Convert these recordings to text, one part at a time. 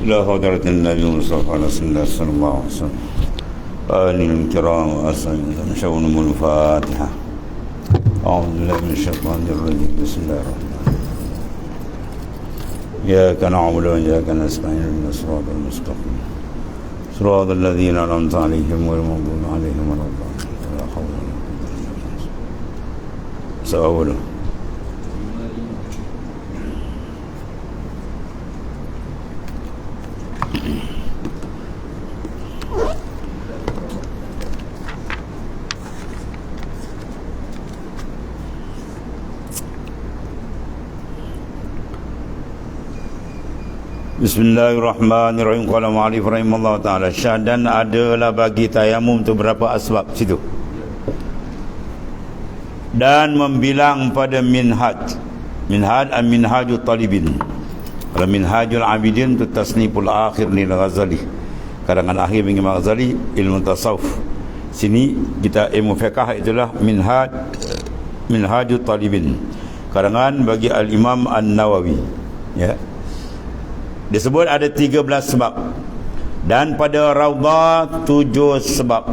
إلى حضرة النبي المصطفى صلى الله عليه وسلم آله الكرام وأصحابه شؤون الفاتحة. أعوذ بالله من الشيطان الرجيم. بسم الله الرحمن الرحيم. إياك نعبد وإياك نستعين اهدنا الصراط المستقيم صراط الذين أنعمت عليهم غير المغضوب عليهم ولا الضالين. لا حول ولا قوة إلا بالله. سأقوله Bismillahirrahmanirrahim. Qala mu'allif rahimahullah ta'ala, dan adalah bagi tayamum tu berapa asbab situ. Dan membilang pada minhaj minhajut talibin. Kalau minhajul abidin tu tasniful akhir ni Ghazali, karangan akhir Imam Ghazali, ilmu tasawuf. Sini kita ilmu fiqh itulah minhajut talibin, karangan bagi al-Imam An-Nawawi, ya. Disebut ada 13 sebab, dan pada Raudhah 7 sebab,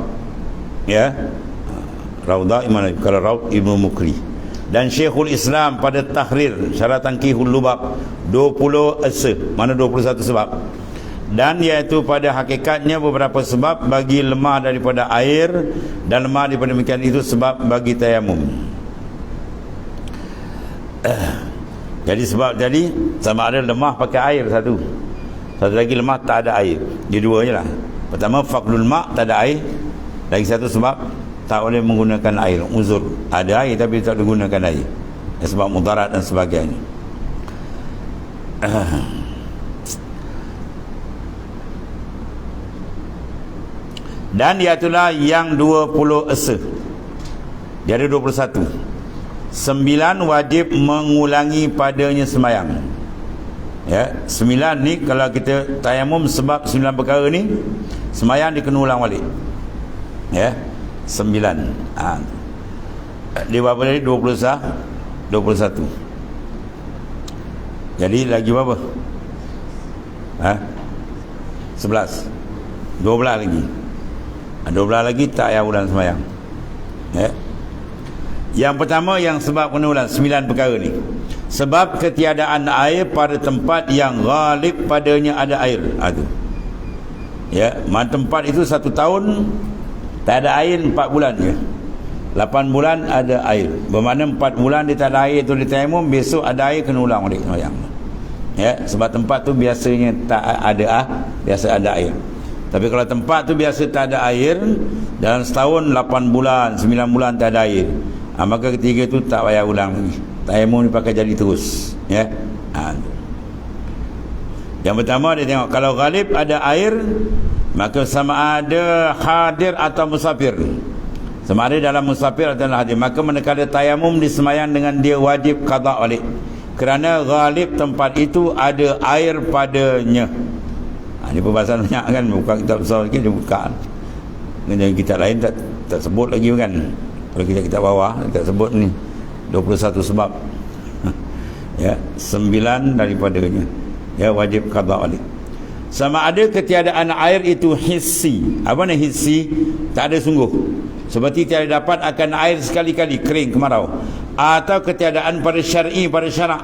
ya. Raudhah mana? Kalau Raud Ibnu Mukri. Dan Syekhul Islam pada Tahrir Syarah Tanqihul Lubab 20 asa, mana 21 sebab. Dan iaitu pada hakikatnya beberapa sebab bagi lemah daripada air, dan lemah daripada demikian itu sebab bagi tayamum. Jadi sebab tadi sama ada lemah pakai air satu lagi lemah tak ada air. Dia dua je lah. Pertama faqdul mak, tak ada air. Lagi satu sebab tak boleh menggunakan air, uzur. Ada air tapi tak boleh gunakan air, sebab mudarat dan sebagainya. Dan iaitulah yang 20 asa. Dia ada 21. 9 wajib mengulangi padanya semayang, ya. 9 ni kalau kita tayamum sebab 9 perkara ni, semayang dia kena ulang balik, ya. 9 dia berapa tadi? 21. Jadi lagi berapa? 11, 12 lagi. 12 lagi tak payah ulang semayang, ya. Yang pertama yang sebab kena ulang 9 perkara ni, sebab ketiadaan air pada tempat yang ghalib padanya ada air. Tu, ya. Mana tempat itu 1 tahun tak ada air, 4 bulan je. 8 bulan ada air, bermakna 4 bulan dia tak ada air tu, dia tayamum, besok ada air kena ulang balik semayang, ya. Sebab tempat tu biasanya tak ada biasa ada air. Tapi kalau tempat tu biasa tak ada air, dalam setahun 8 bulan 9 bulan tak ada air, maka ketiga tu tak payah ulang lagi, tayamum dipakai jadi terus, ya. Yang pertama dia tengok kalau ghalib ada air, maka sama ada hadir atau musafir, sama ada dalam musafir atau hadir, maka manakala tayamum disemayang dengan dia wajib qada balik, kerana ghalib tempat itu ada air padanya. Ini perbahasan banyak kan, bukan kitab besar lagi, dia buka dengan kitab lain tak sebut lagi kan. Kalau kita bawah kita sebut ni 21 sebab, ya. 9 daripadanya, ya, wajib qada balik. Sama ada ketiadaan air itu hissi. Apa ni hissi? Tak ada sungguh, seperti tiada dapat akan air sekali-kali, kering, kemarau. Atau ketiadaan pada syar'i, pada syarak,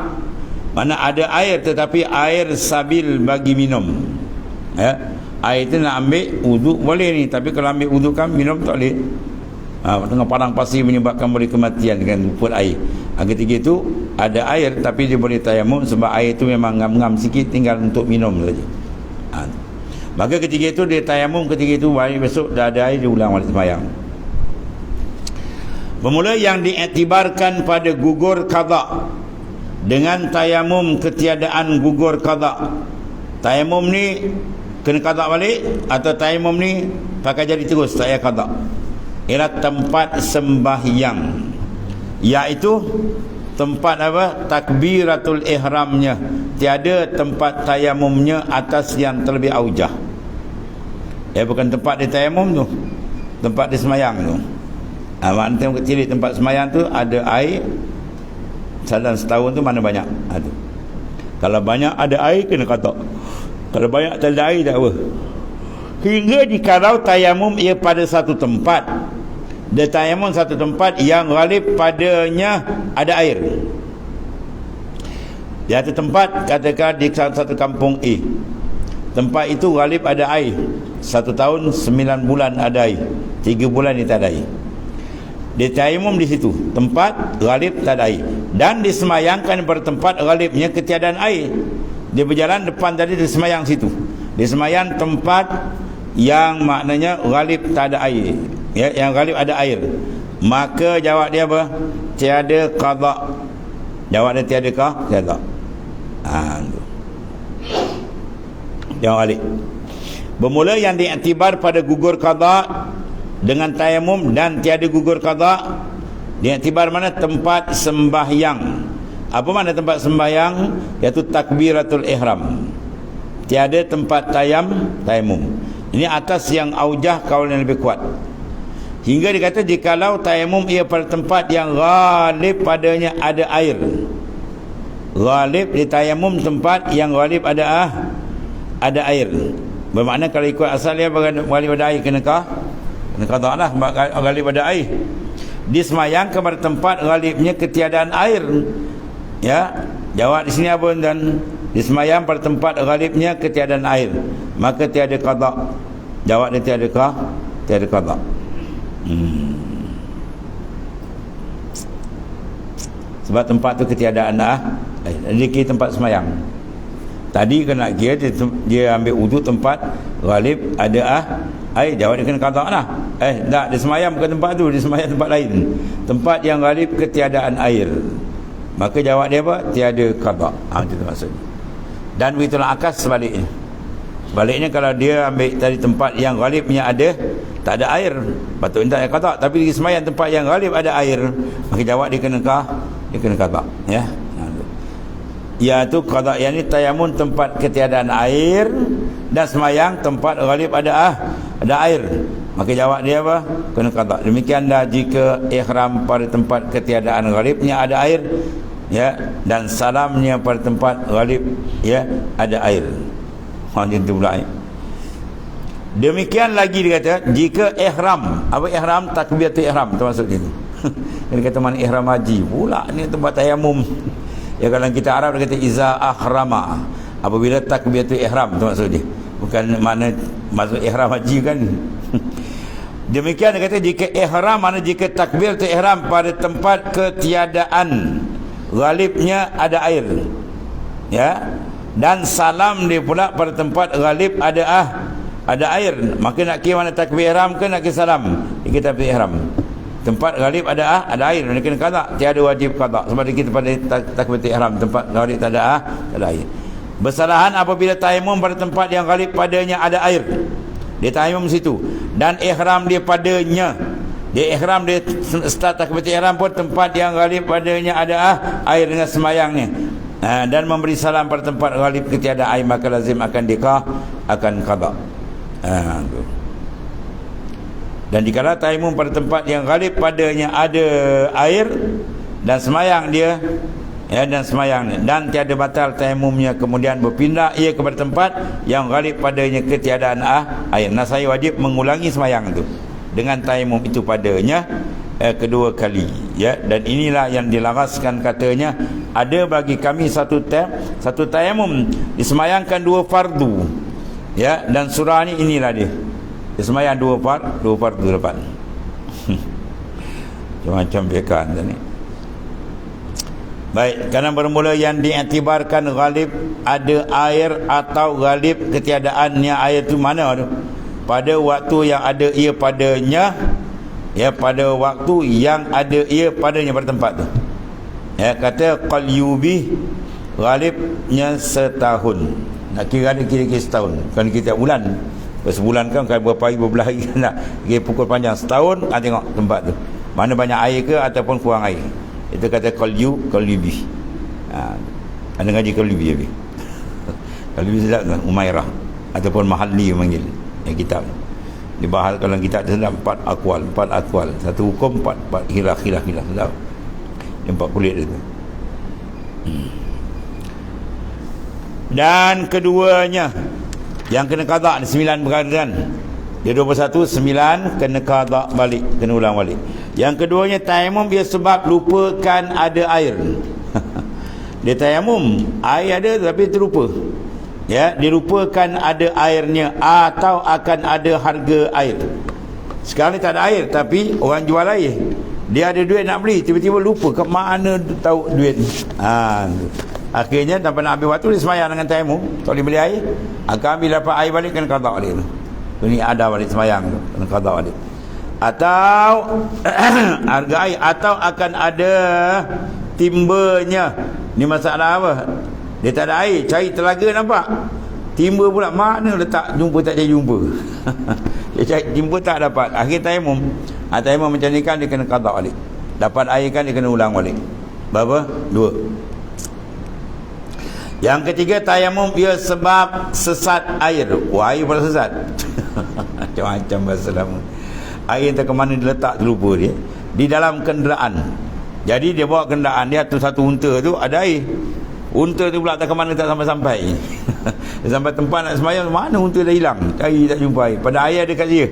mana ada air tetapi air sabil bagi minum, ya. Air itu nak ambil wuduk boleh ni, tapi kalau ambil wuduk kan minum tak boleh. Tengah padang pasir menyebabkan boleh kematian dengan luput air. Ketiga itu ada air tapi dia boleh tayamum, sebab air itu memang ngam-ngam sikit, tinggal untuk minum saja. Maka ketiga itu dia tayamum, ketiga itu besok dah ada air, dia ulang balik sembahyang. Bermula yang diiktibarkan pada gugur qada dengan tayamum ketiadaan gugur qada. Tayamum ni kena qada balik, atau tayamum ni pakai jadi terus, tak payah qada. Ialah tempat sembahyang, iaitu tempat apa? Takbiratul ihramnya. Tiada tempat tayamumnya atas yang terlebih aujah, ya. Bukan tempat dia tayamum tu, tempat dia semayang tu. Maknanya tengok kecil tempat semayang tu ada air, dalam setahun tu mana banyak ada. Kalau banyak ada air kena katak. Kalau banyak tak ada air tak apa. Hingga jikalau tayamum ia pada satu tempat, dia tayamum satu tempat yang ghalib padanya ada air. Di satu tempat, katakan di satu kampung A, tempat itu ghalib ada air. 1 tahun 9 bulan ada air, 3 bulan dia tak ada air. Dia tayamum di situ, tempat ghalib tak ada air, dan disemayangkan bertempat ghalibnya ketiadaan air. Dia berjalan depan tadi, dia semayang situ, dia semayang tempat yang maknanya ghalib tak ada air, ya, yang ghalib ada air. Maka jawab dia apa? Tiada qada. Jawab dia tiada qada. Jawab balik. Bermula yang diiktibar pada gugur qada dengan tayamum dan tiada gugur qada, diiktibar mana? Tempat sembahyang. Apa mana tempat sembahyang? Iaitu takbiratul ihram. Tiada tempat tayamum. Ini atas yang aujah, kaul yang lebih kuat. Hingga dikata jikalau tayamum ia pada tempat yang ghalib padanya ada air. Ghalib di tayamum tempat yang ghalib ada air. Bermakna kalau ikut asal dia ghalib ada air, kena qada lah, ghalib ada air. Disemayangkan pada tempat ghalibnya ketiadaan air. Ya, jawab di sini apa? Dan disemayang pada tempat ghalibnya ketiadaan air, maka tiada qada. Jawab dia tiada qada. Sebab tempat tu ketiadaan rezeki tempat semayang. Tadi kena kira dia ambil wuduk tempat ghalib ada air, jawab dia kena qada lah. Tak, dia semayang bukan tempat tu, dia semayang tempat lain, tempat yang ghalib ketiadaan air, maka jawab dia apa? Tiada qada. Itu maksudnya. Dan begitulah akas sebaliknya. Sebaliknya kalau dia ambil tadi tempat yang ghalibnya tak ada air, patut tak qada, tapi di semayang tempat yang ghalib ada air, maka jawab dia kena qada, ya. Iaitu qada, yang ini tayamum tempat ketiadaan air, dan semayang tempat ghalib ada air, maka jawab dia apa? Kena qada. Demikianlah jika ihram pada tempat ketiadaan ghalibnya ada air, ya, dan salamnya pada tempat ghalib, ya, ada air. Macam tu pula. Demikian lagi dia kata jika ihram. Apa ihram? Takbiratul ihram termasuk ini. Dia kata mana ihram haji pula ni tempat tayamum. Ya, kalau kita Arab dia kata iza ahrama, apabila takbiratul ihram termasuk dia. Bukan mana masuk ihram haji kan. Demikian dia kata jika ihram, mana jika takbiratul ihram pada tempat ketiadaan ghalibnya ada air, ya, dan salam dia pula pada tempat ghalib ada air, maka nak kira mana takbir ihram ke nak kira salam? Kita takbir ihram. Tempat ghalib ada air, nak kena qada, tiada wajib qada. Sebab kita pada takbir ihram tempat ghalib tak ada air. Bersalahan apabila tayamum pada tempat yang ghalib padanya ada air. Dia tayamum situ dan ihram dia padanya. Dia ihram, dia start takbir ihram pun tempat yang ghalib padanya ada air dengan semayangnya, dan memberi salam pada tempat ghalib ketiada air, maka lazim akan qada. Dan dikala tayamum pada tempat yang ghalib padanya ada air dan semayang dia, ya, dan semayangnya, dan tiada batal tayamumnya, kemudian berpindah ia kepada tempat yang ghalib padanya ketiadaan air, nasai wajib mengulangi semayang itu dengan tayamum itu padanya kedua kali, ya. Dan inilah yang dilaraskan, katanya ada bagi kami satu tayamum disemayangkan 2 fardu, ya, dan surah ni inilah dia disemayang 2 fardu depan. Macam bekan ni. Baik, kerana bermula yang diiktibarkan ghalib ada air atau ghalib ketiadaannya air itu mana tu? Pada waktu yang ada ia padanya, ya, pada waktu yang ada ia padanya pada tempat tu, ya. Kata qalyubi ghalibnya setahun. Nak kira setahun, kan kita bulan. Sebulan kan berapa hari berbelah hari nak kira pukul panjang. Setahun tengok tempat tu mana banyak air ke ataupun kurang air. Itu kata qalyubi. Ada ngaji qalyubi je. Qalyubi sedap kan, Umairah ataupun Mahalli panggil yang kitab dibahas dalam kitab sedap 4 akwal, satu hukum 4 khilaf sedap. 4 kulit itu. Dan keduanya Yang kena qada ni 9 perkara kan. Dia 21, 9 kena qada balik, kena ulang balik. Yang keduanya tayamum dia sebab lupakan ada air. Dia tayamum, air ada tapi terlupa. Ya, dilupakan ada airnya atau akan ada harga air. Sekarang ni tak ada air tapi orang jual air. Dia ada duit nak beli, tiba-tiba lupa ke mana tahu duit. Akhirnya tanpa nak ambil waktu dia sembahyang dengan tayamum, tak boleh beli air. Akan ambil dapat air balik kena qada balik tu. Ini ada balik sembahyang tu, kena qada balik. Atau harga air atau akan ada timbanya. Ni masalah apa? Dia tak ada air, cari telaga nampak. Timba pula mana letak, jumpa tak jadi jumpa. Dia cari timba tak dapat. Akhir tayamum. Tayamum macam ni kan dia kena qada balik. Dapat air kan dia kena ulang balik. Berapa? 2. Yang ketiga tayamum ia sebab sesat air. Wah, air pula sesat. Macam-macam bahasa lama. Air entah ke mana dia letak terlupa dia. Di dalam kenderaan. Jadi dia bawa kenderaan dia tu, satu unta tu ada air. Unta tu pula tak ke mana tak sampai-sampai. Sampai tempat nak sembahyang, mana unta dah hilang, cari tak jumpa air. Pada air ada kat dia.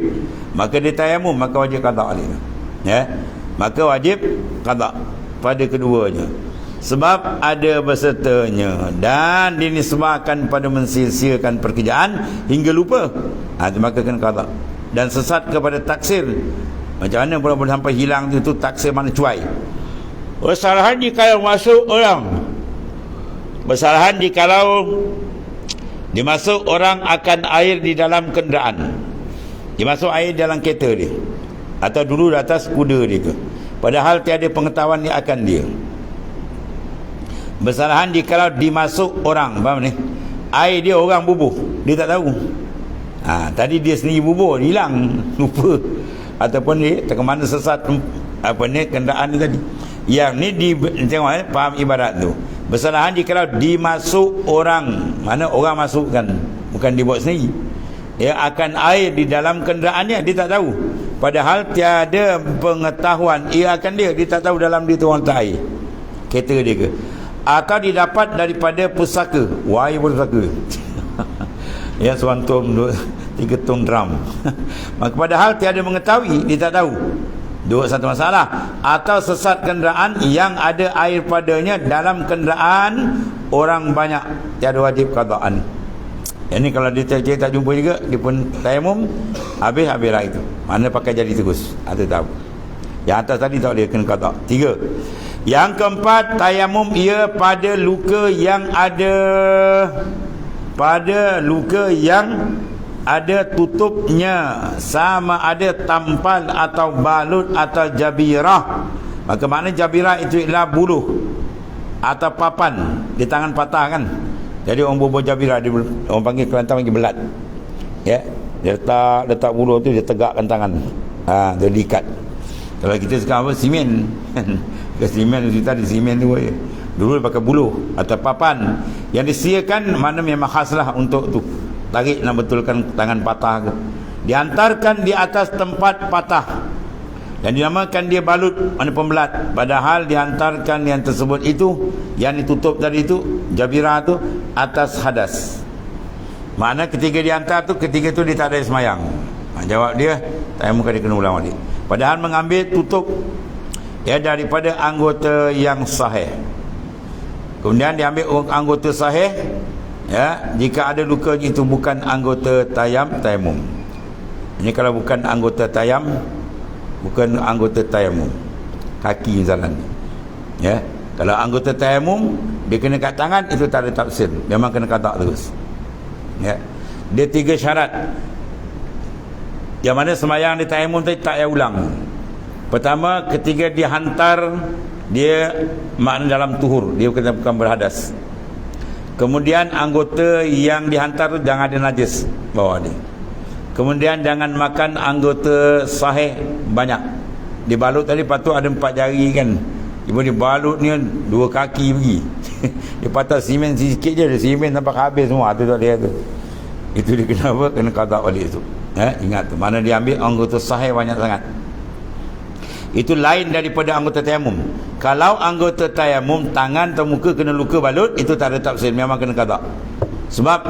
Maka dia tayamum, maka wajib qada balik. Ya. Maka wajib qada pada keduanya. Sebab ada bersertanya dan dinisbahkan pada mensia-siakan pekerjaan hingga lupa. Maka kena qada. Dan sesat kepada taksir. Macam mana pula boleh sampai hilang tu taksir mana cuai. Kesalahan jikalau masuk orang. Kesalahan jikalau dimasuk orang akan air di dalam kenderaan. Dimasuk air dalam kereta dia. Atau dulu di atas kuda dia ke. Padahal tiada pengetahuan yang akan dia. Kesalahan jikalau dimasuk orang. Faham ni? Air dia orang bubuh. Dia tak tahu. Tadi dia sendiri bubuh, hilang, lupa. Ataupun dia tak ke mana sesat kenderaan dia tadi. Yang ni tengok faham ibarat tu. Kesalahan jikalau dimasuk orang, mana orang masukkan, bukan dibuat sendiri. Ya, akan air di dalam kenderaannya, dia tak tahu. Padahal tiada pengetahuan ia akan dia tak tahu dalam dia tu orang tak air. Kereta dia ke. Atau didapat daripada pusaka. Wah, air pusaka. Ya, seorang tong 3 tong drum. Maka padahal tiada mengetahui, dia tak tahu. Satu masalah. Atau sesat kenderaan yang ada air padanya dalam kenderaan orang banyak, tiada wajib qadaan. Yang ni kalau dia tak jumpa juga, dia pun tayamum, habis lah itu. Mana pakai jadi terus. Atau tahu. Yang atas tadi tak boleh kena qada. 3. Yang keempat, tayamum ia pada luka yang ada tutupnya, sama ada tampal atau balut atau jabirah. Maka makna jabirah itu ialah buluh atau papan di tangan patah kan. Jadi orang bubuh jabirah, orang panggil Kelantan panggil belat. Ya, dia letak buluh tu, dia tegakkan tangan. Dia diikat. Kalau kita sekarang apa, simen. Ke simen kita di simen tu je. Dulu dia pakai buluh atau papan yang disediakan, mana memang khaslah untuk tu. Tarik nak betulkan tangan patah ke. Diantarkan di atas tempat patah dan dinamakan dia balut, mana pembelat. Padahal diantarkan yang tersebut itu, yang ditutup tadi itu, jabirah tu, atas hadas. Makna ketika diantar tu, ketika tu dia tak ada semayang. Jawab dia, tayamum dia kena ulang balik. Padahal mengambil tutup daripada anggota yang sahih. Kemudian diambil anggota sahih. Ya, jika ada luka itu bukan anggota tayamum. Ini kalau bukan anggota bukan anggota tayamum. Kaki misalnya. Ya, kalau anggota tayamum dia kena kat tangan, itu tak ada tafsir. Memang kena qada terus. Ya. Dia 3 syarat. Yang mana sembahyang di tayamum tadi tak payah ulang. Pertama, ketika dia hantar, dia makna dalam tuhur, dia bukan berhadas. Kemudian anggota yang dihantar tu jangan ada najis bawah dia. Kemudian jangan makan anggota sahih banyak. Dibalut tadi patut ada 4 jari kan. Ibu dibalut ni 2 kaki pergi. Dia patah simen sikit je, dia simen sampai habis semua. Tu tak dia tu. Itu dia kena apa? Kena qada balik tu. Ingat tu. Mana dia ambil anggota sahih banyak sangat. Itu lain daripada anggota tayamum. Kalau anggota tayamum tangan atau muka kena luka balut, itu tak ada tafsir, memang kena qada. Sebab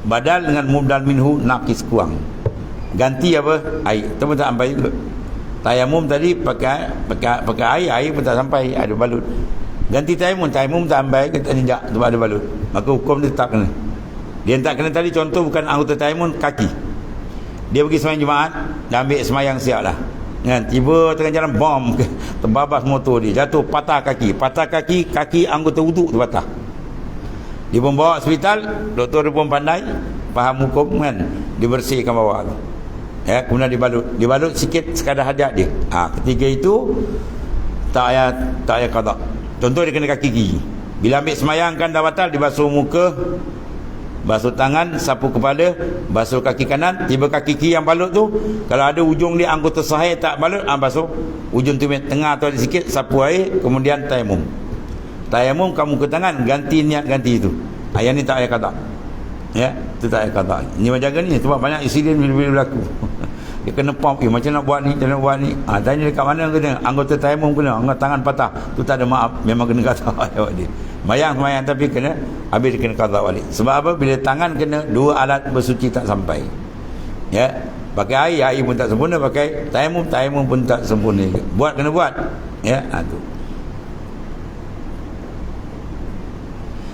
badal dengan mubdal minhu naqis kurang. Ganti apa? Air. Itu pun tak sampai juga. Tayamum tadi pakai air pun tak sampai, ada balut. Ganti tayamum tak sampai, tidak sebab ada balut. Maka hukum dia tak kena. Dia tak kena tadi contoh bukan anggota tayamum, kaki. Dia pergi sembahyang Jumaat, dah ambil sembahyang siap lah. Kan, tiba tengah jalan bom, terbabas motor dia, jatuh patah kaki anggota wuduk tu patah. Dia pun bawa hospital, doktor dia pun pandai, faham hukum kan, dibersihkan bawah tu. Ya, kemudian dibalut sikit sekadar hajat dia. Ketiga itu tak payah qada. Contoh dia kena kaki gigi. Bila ambil sembahyang kan dah batal, dibasuh muka, basuh tangan, sapu kepala, basuh kaki kanan, tiba kaki kiri yang balut tu, kalau ada ujung dia anggota sahih tak balut, basuh ujung tumit tengah tu ada sikit, sapu air, kemudian tayamum. Tayamum kamu ke tangan, ganti niat ganti itu. Yang ni tak payah qada. Ya, itu tak payah qada. Ni jaga ni sebab banyak insiden bila berlaku. Dia kena pump, macam nak buat ni, tanya dekat mana kena, anggota tayamum kena, anggota tangan patah, tu tak ada maaf, memang kena qada jawab dia. Mayang tapi kena, habis dia kena qada balik. Sebab apa? Bila tangan kena, dua alat bersuci tak sampai. Ya, pakai air pun tak sempurna, pakai tayamum pun tak sempurna. Buat kena buat. Ya, tu.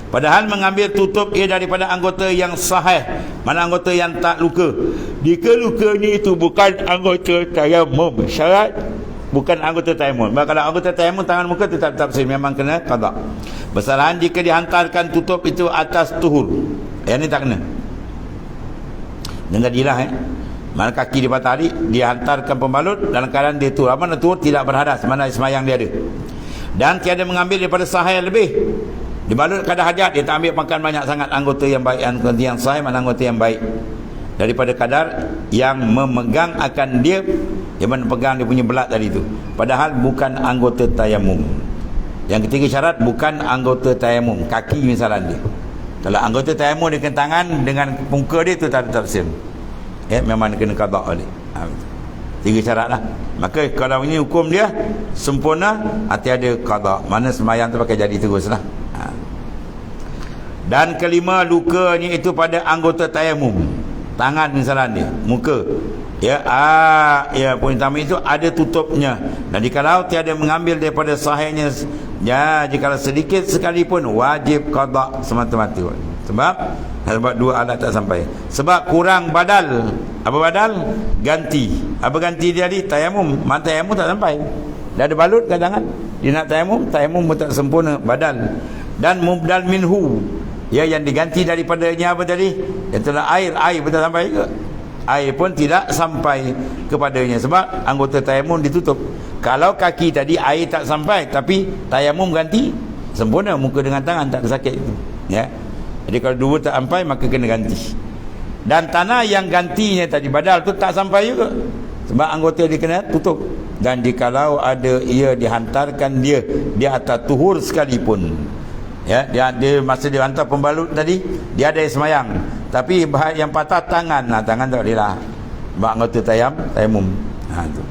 Padahal mengambil tutup ia daripada anggota yang sahih. Mana anggota yang tak luka? Jika lukanya itu bukan anggota tayamum, syarat bukan anggota tayamum. Kalau anggota tayamum tangan muka tetap bersih, memang kena qada. Bersalahan jika dihantarkan tutup itu atas tuhur. Yang ni tak kena. Dan tadilah mana kaki dia patah tadi, dia hantarkan pembalut dalam keadaan dia tuhur. Mana tuhur tidak berhadas, mana semayang dia ada. Dan tiada mengambil daripada sahih lebih. Dibalut kadar hajat, dia tak ambil makan banyak sangat anggota yang baik, anggota yang sahih mana anggota yang baik daripada kadar yang memegang akan dia, yang mana pegang dia punya belat tadi tu, padahal bukan anggota tayamum. Yang ketiga syarat bukan anggota tayamum, kaki misalnya dia. Kalau anggota tayamum dia kena tangan dengan muka dia tu tak ada tafsir. Memang dia kena qada balik. Tiga syarat lah. Maka kalau ini hukum dia sempurna, tiada qada, mana semayang tu pakai jadi terus lah. Dan kelima, lukanya itu pada anggota tayamum, tangan misalnya dia, muka. Ya, poin utama itu ada tutupnya. Dan jikalau tiada mengambil daripada sahihnya, jikalau sedikit sekalipun, wajib qada semata-mata. Sebab dua alat tak sampai. Sebab kurang badal. Apa badal? Ganti. Apa ganti dia tadi? Tayamum. Mana tayamum tak sampai. Dah ada balut kat tangan. Dia nak tayamum pun tak sempurna, badal. Dan mubdal minhu, yang diganti daripadanya apa tadi? Itulah air pun tak sampai juga. Air pun tidak sampai kepadanya sebab anggota tayamum ditutup. Kalau kaki tadi air tak sampai tapi tayamum ganti, sempurna, muka dengan tangan tak ada sakit itu. Ya. Jadi kalau dua tak sampai maka kena ganti. Dan tanah yang gantinya tadi badal tu tak sampai juga. Sebab anggota dia kena tutup. Dan jikalau ada ia dihantarkan dia di atas tuhur sekalipun, dia masa dia hantar pembalut tadi, dia ada semayang, tapi yang patah tangan, tangan tak boleh lah, sebab anggota tayamum. Tu.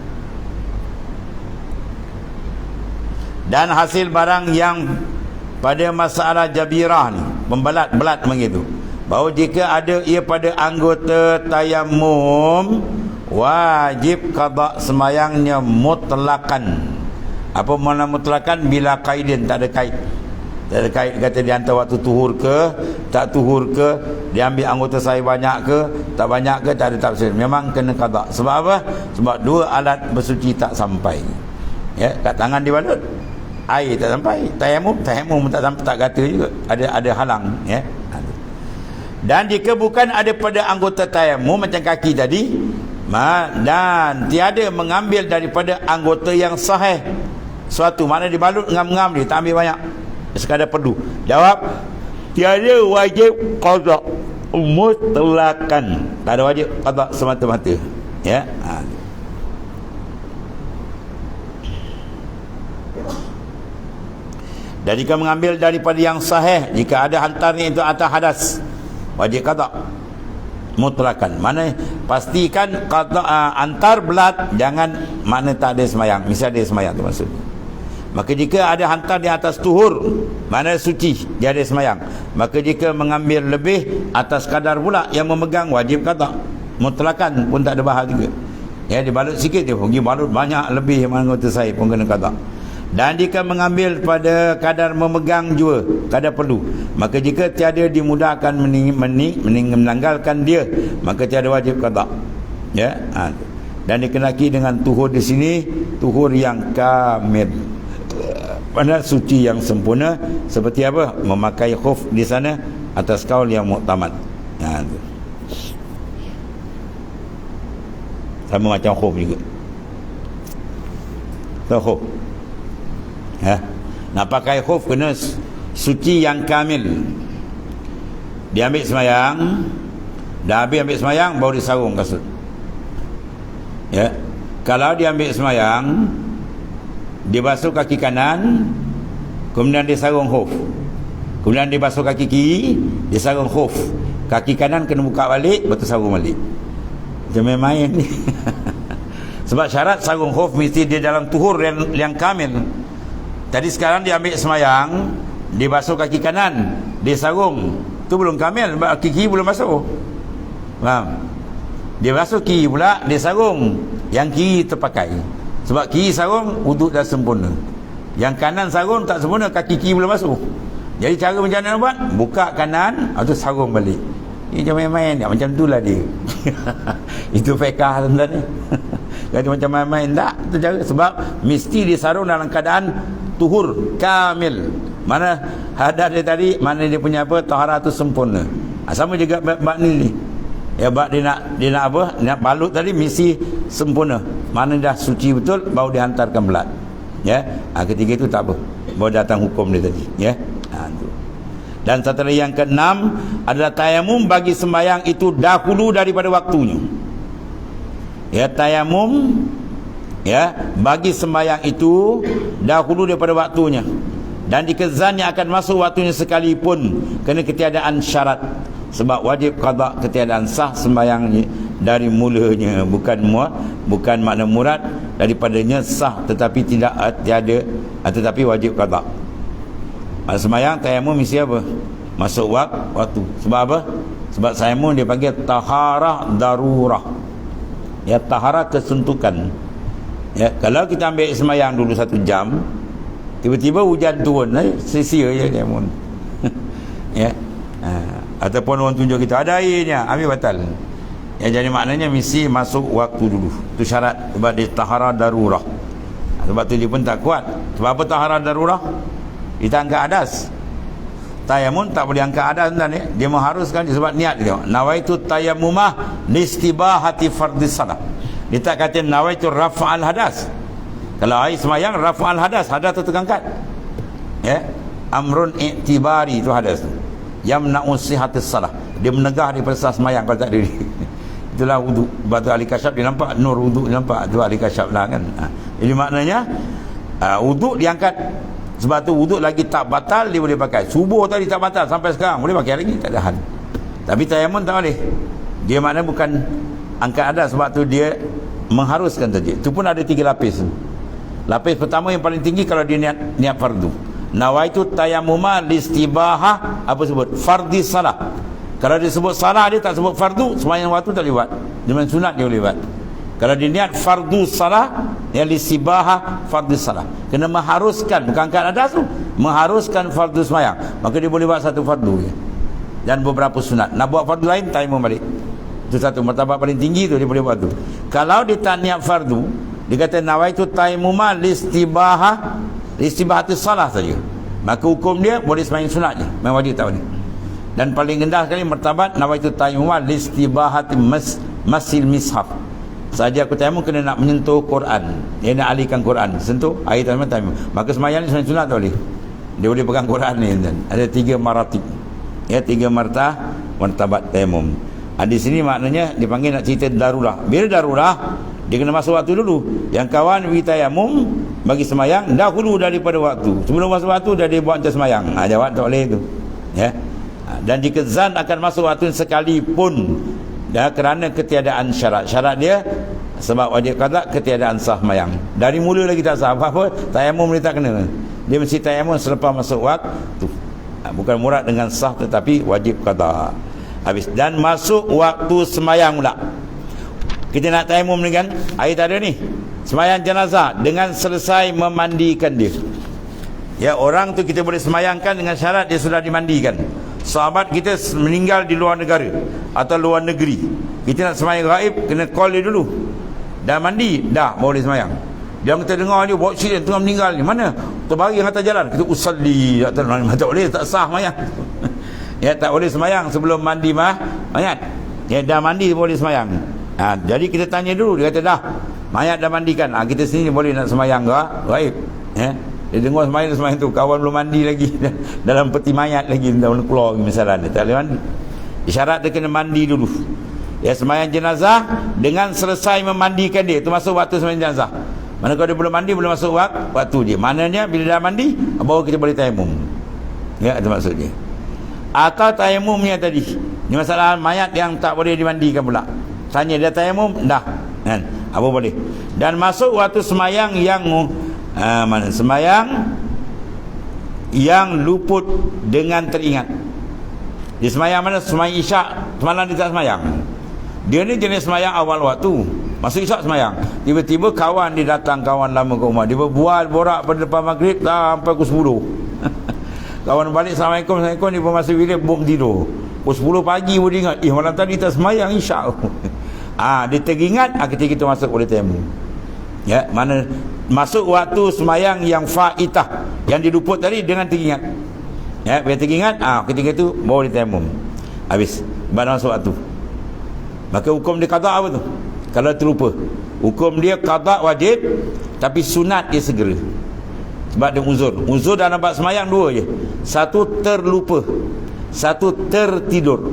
Dan hasil barang yang pada masalah jabirah ni, membelat-belat begitu, bahawa jika ada ia pada anggota tayamum, wajib qada semayangnya mutlakan. Apa makna mutlakan? Bila kaidin, tak ada kaid. Tak ada kait, kata dia hantar waktu tuhur ke tak tuhur ke, dia ambil anggota saya banyak ke tak banyak ke, tak ada tafsir. Memang kena qada. Sebab apa? Sebab dua alat bersuci tak sampai. Kat tangan dibalut, air tak sampai. Tayamum tak sampai, tak kata juga, ada halang. Dan jika bukan ada pada anggota tayamum macam kaki tadi, dan tiada mengambil daripada anggota yang sahih suatu, mana dibalut ngam-ngam dia, tak ambil banyak, sekadar perlu. Jawab, tiada wajib qada mutlakan, tak ada wajib qada semata-mata. Dan jika mengambil daripada yang sahih, jika ada hantarnya itu atas hadas, wajib qada mutlakan. Mana pastikan qada antar belat, jangan mana tak ada semayang. Misal ada semayang tu maksudnya. Maka jika ada hantar di atas tuhur, mana suci, dia ada semayang. Maka jika mengambil lebih atas kadar pula yang memegang, wajib qada. Mutlakan pun tak ada bahas juga. Ya, dibalut sikit dia, pergi balut banyak lebih mana kata saya pun kena qada. Dan jika mengambil pada kadar memegang jua, kadar perlu, maka jika tiada dimudahkan menanggalkan dia, maka tiada wajib qada. Ya, dan dikenaki dengan tuhur di sini, tuhur yang kamil, pada suci yang sempurna. Seperti apa? Memakai khuf di sana atas kaul yang muktamad. Tu. Sama macam khuf juga. Tahu khuf? Nak pakai khuf kena suci yang kamil. Dia ambil semayang, dah habis ambil semayang baru disarung kasut. Ya. Kalau dia ambil semayang, dia basuh kaki kanan, kemudian dia sarung khuf, kemudian dia basuh kaki kiri, dia sarung khuf, kaki kanan kena buka balik, betul sarung balik. Jangan main ni. Sebab syarat sarung khuf mesti dia dalam tuhur yang kamil. Tadi sekarang dia ambil semayang, dia basuh kaki kanan, dia sarung, tu belum kamil, kaki kiri belum basuh. Faham? Dia basuh kiri pula, dia sarung, yang kiri terpakai. Sebab kiri sarung, wuduk dah sempurna. Yang kanan sarung tak sempurna, kaki kiri belum masuk. Jadi cara macam mana buat? Buka kanan, atau sarung balik. Ini macam main-main, macam tu lah dia. Itu fiqah sebenarnya. Kata macam main-main tak, itu cara. Sebab mesti disarung dalam keadaan tuhur kamil. Mana hadas dia tadi, mana dia punya apa, taharah tu sempurna. Sama juga bab ni. Ya, bab dia nak apa, nak balut tadi mesti sempurna. Mana dah suci betul, baru dihantarkan belat. Ya, ketiga itu tak apa, baru datang hukum dia tadi. Ya, tu. Dan satu lagi yang keenam adalah tayamum bagi sembahyang itu dahulu daripada waktunya. Ya, tayamum ya bagi sembahyang itu dahulu daripada waktunya. Dan jika zannya akan masuk waktunya sekalipun, kena ketiadaan syarat. Sebab wajib qada ketiadaan sah sembahyangnya dari mulanya, bukan makna murad daripadanya sah tetapi tiada, tetapi wajib qada. Sembahyang tayamum mesti apa? Masuk waktu. Sebab apa? Sebab tayamum dia panggil taharah darurah. Ya, taharah kesuntukan. Ya, kalau kita ambil sembahyang dulu 1 jam, tiba-tiba hujan turun, sia-sia je tayamum. Ya. Ataupun orang tunjuk kita ada airnya, ambil batal. Ya, jadi maknanya mesti masuk waktu dulu. Itu syarat. Sebab dia taharah darurah. Sebab tu dia pun tak kuat. Sebab apa taharah darurah? Kita angkat adas. Tayamum tak boleh angkat adas ni. Dia mengharuskan sebab niat dia. Nawaitu tayammumah listibahati fardhis salah. Dia tak kata nawaitu rafa'al hadas. Kalau air semayang rafa'al hadas, hadas tu terangkat. Ya. Amrun i'tibari tu hadas tu. Yamna'u sihatis salah. Dia menegah daripada sah semayang kalau tak diri. Itulah wuduk. Batu ahli kasyaf dia nampak, nur wuduk dia nampak, tu ahli kasyaf lah kan. Jadi maknanya wuduk diangkat. Sebab tu wuduk lagi tak batal dia boleh pakai. Subuh tadi tak batal sampai sekarang boleh pakai lagi, tak ada hal. Tapi tayamum tak boleh. Dia maknanya bukan angkat adas, sebab tu dia mengharuskan saja. Itu pun ada 3 lapis. Lapis pertama yang paling tinggi kalau dia niat fardu. Nawaitu tayammuma listibahah, apa sebut? Fardhis salah. Kalau dia sebut salah, dia tak sebut fardu, sembahyang waktu tak boleh buat. Dengan sunat dia boleh buat. Kalau dia niat fardu salah, ya listibahah fardhis salah. Kena mengharuskan, bukan angkat adas tu, mengharuskan fardu sembahyang. Maka dia boleh buat 1 fardu je. Dan beberapa sunat. Nak buat fardu lain, tayamum balik. Itu satu martabat paling tinggi tu dia boleh buat tu. Kalau dia tak niat fardu, dia kata nawaitu tayammuma listibahah, istibahatus salah saja, maka hukum dia boleh sembahyang sunat je, memang wajib tak boleh. Dan paling rendah sekali martabat nawaitu tayammum listibahati masil mishaf. Saja aku tayammum kena nak menyentuh Quran, dia nak alihkan Quran, sentuh air tayammum, maka sembahyang ni sunat tak boleh. Dia boleh pegang Quran ni kan. Ada 3 maratib. Ya, 3 martabat tayammum. Di sini maknanya dipanggil nak cerita darurah. Bila darurah, dia kena masuk waktu dulu. Yang kawan pergi tayamum bagi semayang dahulu daripada waktu. Sebelum masuk waktu dah dia buat macam semayang. Jawab tak boleh tu. Ya. Dan jika zan akan masuk waktu sekalipun, kerana ketiadaan syarat. Syarat dia Sebab wajib qada ketiadaan sah mayang. Dari mula lagi tak sah. Apa? Tayamum ni tak kena. Dia mesti tayamum selepas masuk waktu. Bukan murad dengan sah tetapi wajib qada. Habis. Dan masuk waktu semayang pula. Kita nak tayamum ni kan, air tak ada ni. Semayang jenazah dengan selesai memandikan dia. Ya, orang tu kita boleh semayangkan dengan syarat dia sudah dimandikan. Sahabat kita meninggal di luar negara atau luar negeri, kita nak semayang gaib, kena call dia dulu. Dah mandi? Dah, boleh semayang. Dia kita dengar dia bawa cerita tengah meninggal ni, mana? Terbaring atas jalan, kita usalli atas jalan. Tak boleh, tak sah mayang. Ya, tak boleh semayang sebelum mandi mayat. Ya, dah mandi boleh semayang. Jadi kita tanya dulu, dia kata dah, mayat dah mandikan. Kita sini boleh nak semayang gaib. Ya. Dia dengar semayang tu, kawan belum mandi lagi dalam peti mayat lagi, dalam keluar misalnya, dia tak boleh mandi. Isyarat dia kena mandi dulu. Ya, semayang jenazah dengan selesai memandikan dia, itu masuk waktu semayang jenazah. Mana kalau dia belum mandi, belum masuk waktu dia. Maknanya bila dah mandi, baru kita boleh tayamum. Ya, itu maksud dia. Atau tayamumnya tadi, ini masalah mayat yang tak boleh dimandikan pula. Tanya dia tayamum, dah kan? Apa boleh. Dan masuk waktu semayang yang mana semayang yang luput dengan teringat. Di semayang mana? Semayang isyak, semalam dia tak semayang. Dia ni jenis semayang awal waktu, masuk isyak semayang. Tiba-tiba kawan dia datang, kawan lama ke rumah, dia berbual borak pada depan maghrib sampai pukul 10. Kawan balik, Assalamualaikum, Assalamualaikum, dia pun masuk bilik, buk tidur. Pukul 10 pagi pun dia ingat, malam tadi tak semayang isyak. Dia teringat, ketika kita masuk boleh tayamum. Ya, mana masuk waktu semayang yang faitah, yang diluput tadi dengan teringat. Ya, bila teringat, ketika itu baru ditayamum. Habis, baru masuk waktu. Maka hukum dia qada apa tu? Kalau terlupa, hukum dia qada wajib, tapi sunat dia segera. Sebab dia uzur. Uzur dalam bab semayang dua je. Satu terlupa, satu tertidur.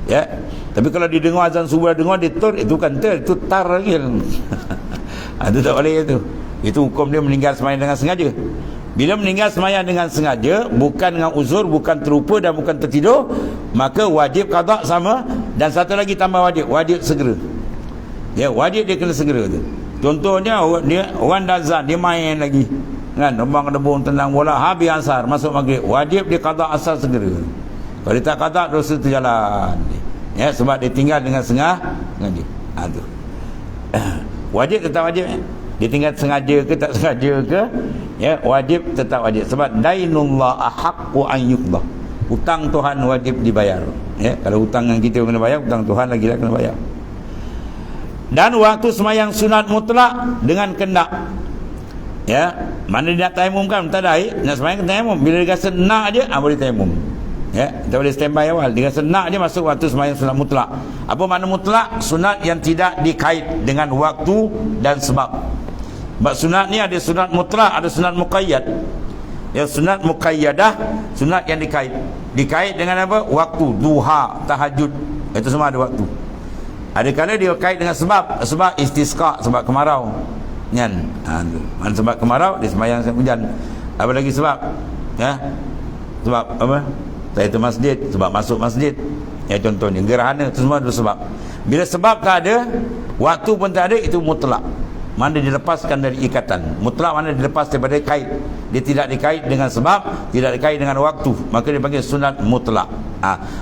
Ya. Tapi kalau dia dengar azan subuh, dengar dia itu bukan itu tar lagi. Itu tak boleh itu. Itu hukum dia meninggal semayang dengan sengaja. Bila meninggal semayang dengan sengaja, bukan dengan uzur, bukan terlupa dan bukan tertidur, maka wajib qada sama. Dan satu lagi tambah wajib segera. Ya, wajib dia kena segera tu. Contohnya dia orang dah azan, dia main lagi. Kan, rembang-rembung tendang bola, habis asar, masuk maghrib, wajib dia qada asar segera. Kalau dia tak qada, dosa tu jalan. Ya, sebab dia tinggal dengan sengaja. Tu. Wajib tetap wajib. Dia tinggal sengaja ke tak sengaja ke, ya, wajib tetap wajib. Sebab dainullah ahaqqu an yuqda. Hutang Tuhan wajib dibayar. Ya, kalau hutang yang kita kena bayar, hutang Tuhan lagi lah kena bayar. Dan waktu semayang sunat mutlak dengan kendak. Ya, mana dia nak tayamum kan, tak ada air, nak semayang tayamum. Bila dia rasa nak dia, boleh tayamum. Ya, kita boleh standby awal. Dia rasa nak dia masuk waktu semayang sunat mutlak. Apa makna mutlak? Sunat yang tidak dikait dengan waktu dan sebab. Sebab sunat ni ada sunat mutlak, ada sunat muqayyad. Yang sunat muqayyadah, sunat yang dikait. Dikait dengan apa? Waktu, duha, tahajud. Itu semua ada waktu. Ada kala dia kait dengan sebab istisqa, sebab kemarau. Kan? Sebab kemarau dia sembahyang hujan. Apa lagi sebab? Ya. Sebab apa? Saya ke masjid, sebab masuk masjid. Ya, contohnya gerhana, itu semua ada sebab. Bila sebab tak ada, waktu pun tak ada, itu mutlak. Mana dilepaskan dari ikatan. Mutlak mana dilepas daripada kait. Dia tidak dikait dengan sebab, tidak dikait dengan waktu. Maka dia panggil sunat mutlak.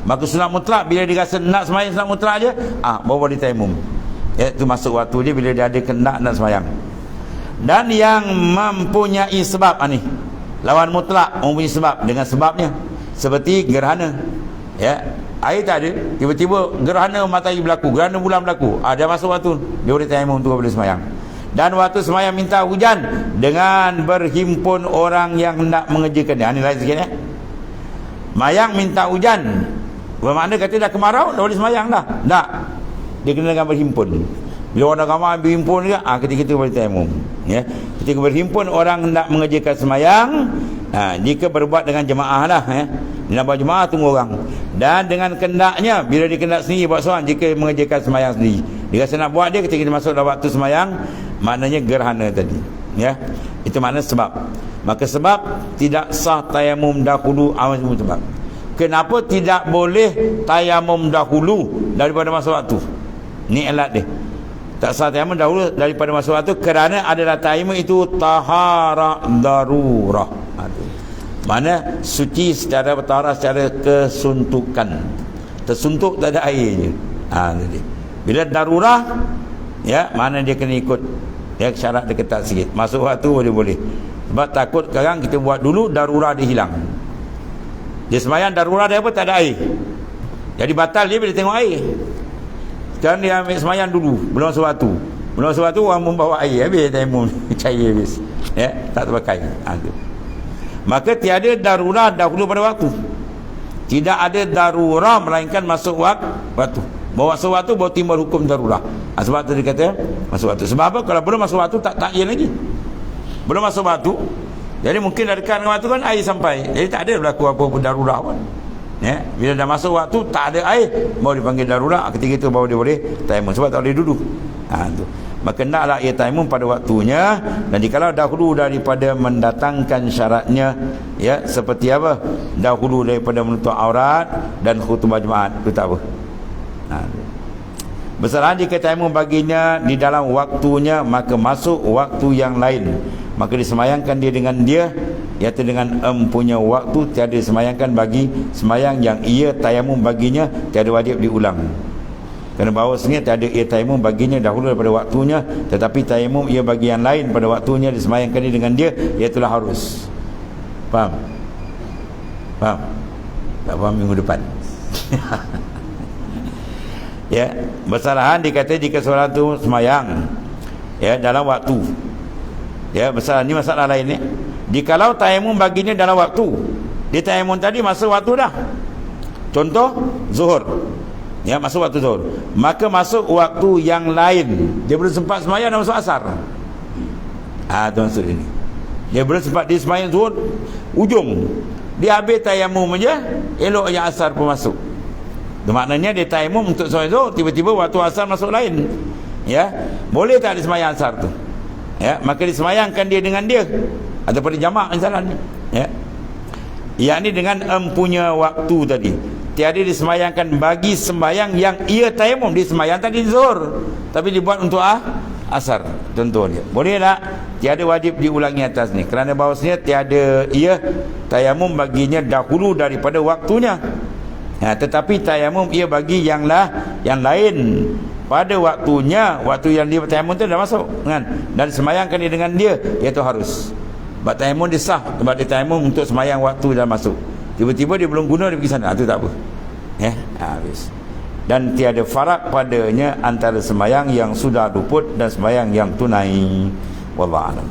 Maka sunat mutlak bila dia rasa nak sembahyang sunat mutlak aja, baru dia tayamum. Ya, itu masuk waktu dia bila dia ada kendak nak sembahyang. Dan yang mempunyai sebab ni, lawan mutlak mempunyai sebab dengan sebabnya. Seperti gerhana. Ya, air tak ada, tiba-tiba gerhana matahari berlaku, gerhana bulan berlaku. Dia masuk waktu, dia boleh tayamum tu boleh sembahyang. Dan waktu sembahyang minta hujan dengan berhimpun orang yang hendak mengerjakan dia. Ini lain sikit ya. Mayang minta hujan, bermakna kata dah kemarau, dah boleh sembahyang dah. Tak. Dia kena dengan berhimpun. Bila orang ramai berhimpun juga, ketika itu boleh tayamum. Ya. Ketika berhimpun orang hendak mengerjakan sembahyang, jika berbuat dengan jemaah lah, ya. Dia nak buat jemaah, tunggu orang. Dan dengan kendaknya, bila dia kendak sendiri buat seorang, jika mengerjakan sembahyang sendiri. Dia rasa nak buat dia ketika dia masuk dalam waktu sembahyang, maknanya gerhana tadi. Ya. Itu makna sebab. Maka sebab tidak sah tayamum dahulu awal sebab. Kenapa tidak boleh tayamum dahulu daripada masa waktu? Ni alat dia. Tak sah tayamum dahulu daripada masuk waktu kerana adalah tayamum itu taharah darurah. Mana suci secara taharah secara kesuntukan. Tersuntuk tak ada air je. Jadi bila darurah, ya, mana dia kena ikut, ya, syarat dia ketat sikit. Masuk waktu boleh. Sebab takut sekarang kita buat dulu darurah dia hilang. Dia semayang darurah dia apa, tak ada air. Jadi batal dia bila tengok air. Sekarang dia ambil semayang dulu, belum masuk waktu. Belum masuk waktu orang membawa air, habis tayamum cair habis. Ya, tak terpakai. Maka tiada darurah dahulu pada waktu. Tidak ada darurah melainkan masuk waktu. Bawa masuk waktu baru timbul hukum darurah. Sebab tu dia kata masuk waktu. Sebab apa? Kalau belum masuk waktu tak takyir lagi. Belum masuk waktu. Jadi mungkin dah dekat dengan waktu kan air sampai. Jadi tak ada berlaku apa-apa darurah pun. Ya, bila dah masuk waktu tak ada air baru dipanggil darurah. Ketika itu baru dia boleh tayamum. Sebab tak boleh duduk. Tu. Maka naklah ia tayamum pada waktunya. Dan jikalau dahulu daripada mendatangkan syaratnya, ya, seperti apa? Dahulu daripada menutup aurat dan khutbah Jumaat, itu tak apa. Bersalahan jika tayamum baginya di dalam waktunya, maka masuk waktu yang lain, maka disemayangkan dia dengan dia, iaitu dengan empunya waktu. Tiada disemayangkan bagi semayang yang ia tayamum baginya, tiada wajib diulang. Kerana bahawasanya tiada ia tayamum baginya dahulu daripada waktunya, tetapi tayamum ia bagi yang lain pada waktunya, disemayangkan dia dengan dia, iaitulah harus. Faham? Faham? Tak faham minggu depan. Ya, bersalahan dikata jika seorang tu semayang, ya, dalam waktu. Ya, bersalahan ni masalah lain ni. Jikalau tayamum baginya dalam waktu, dia tayamum tadi masuk waktu dah. Contoh zuhur. Ya, masuk waktu zuhur. Maka masuk waktu yang lain. Dia belum sempat semayang dah masuk asar. Itu maksud ini. Dia belum sempat dia semayang zuhur ujung. Dia habis tayamum aja, elok yang asar pun masuk. Itu maknanya dia tayamum untuk semayang zuhur, tiba-tiba waktu asar masuk lain. Ya, boleh tak dia semayang asar tu? Ya, maka disemayangkan dia dengan dia ataupun jamak misalnya. Ya, yakni dengan empunya waktu tadi. Tiada disemayangkan bagi sembayang yang ia tayamum. Dia semayang tadi zuhur, tapi dibuat untuk asar. Contohnya, boleh tak? Tiada wajib diulangi atas ni, kerana bahawasanya tiada ia tayamum baginya dahulu daripada waktunya. Tetapi tayamum ia bagi yang lain pada waktunya. Waktu yang dia tayamum tu dah masuk kan? Dan semayangkan dia dengan dia, iaitu harus. Sebab tayamum dia sah, sebab dia tayamum untuk semayang waktu dah masuk. Tiba-tiba dia belum guna, dia pergi sana, itu tak apa. Habis. Dan tiada farak padanya antara semayang yang sudah luput dan semayang yang tunai. Wallahu a'lam.